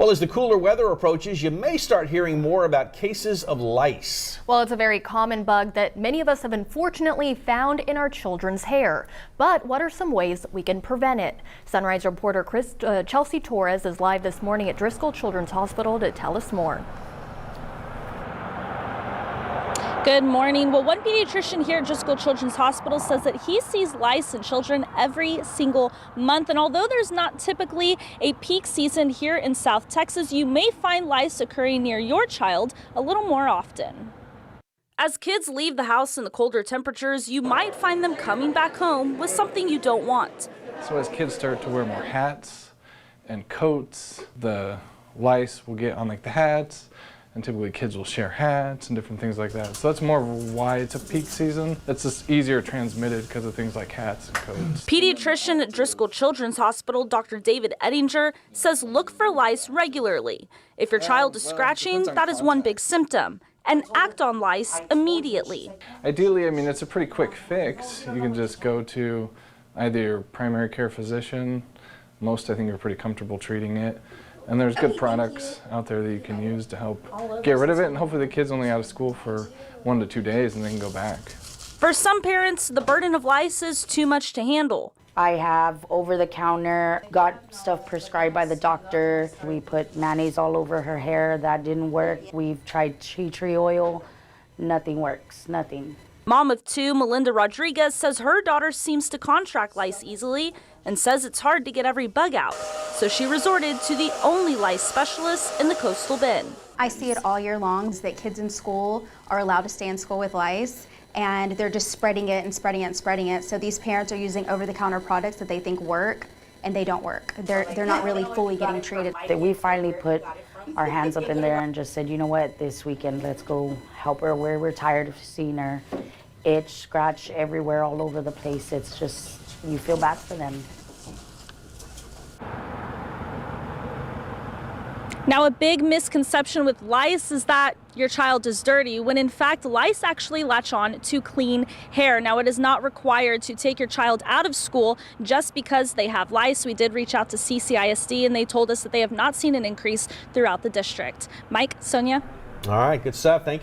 Well, as the cooler weather approaches, you may start hearing more about cases of lice. Well, it's a very common bug that many of us have unfortunately found in our children's hair. But what are some ways that we can prevent it? Sunrise reporter Chelsea Torres is live this morning at Driscoll Children's Hospital to tell us more. Good morning. Well, one pediatrician here at Driscoll Children's Hospital says that he sees lice in children every single month. And although there's not typically a peak season here in South Texas, you may find lice occurring near your child a little more often. As kids leave the house in the colder temperatures, you might find them coming back home with something you don't want. So as kids start to wear more hats and coats, the lice will get on like the hats. And typically kids will share hats and different things like that. So that's more of why it's a peak season. It's just easier transmitted because of things like hats and coats. Pediatrician at Driscoll Children's Hospital, Dr. David Ettinger, says look for lice regularly. If your child is scratching, that is one big symptom. And act on lice immediately. Ideally, I mean, it's a pretty quick fix. You can just go to either your primary care physician. Most, I think, are pretty comfortable treating it. And there's good products out there that you can use to help get rid of it, and hopefully the kid's only out of school for 1 to 2 days and they can go back. For some parents, the burden of lice is too much to handle. I have over-the-counter, got stuff prescribed by the doctor. We put mayonnaise all over her hair. That didn't work. We've tried tea tree oil. Nothing works, nothing. Mom of 2, Melinda Rodriguez, says her daughter seems to contract lice easily and says it's hard to get every bug out. So she resorted to the only lice specialist in the coastal bend. I see it all year long that kids in school are allowed to stay in school with lice, and they're just spreading it and spreading it and spreading it. So these parents are using over-the-counter products that they think work, and they don't work. They're not really fully getting treated. We finally put our hands up in there and just said, you know what, this weekend let's go help her. We're tired of seeing her itch, scratch everywhere, all over the place. It's just, you feel bad for them. Now, a big misconception with lice is that your child is dirty, when in fact lice actually latch on to clean hair. Now, it is not required to take your child out of school just because they have lice. We did reach out to CCISD and they told us that they have not seen an increase throughout the district. Mike, Sonia. All right, good stuff. Thank you.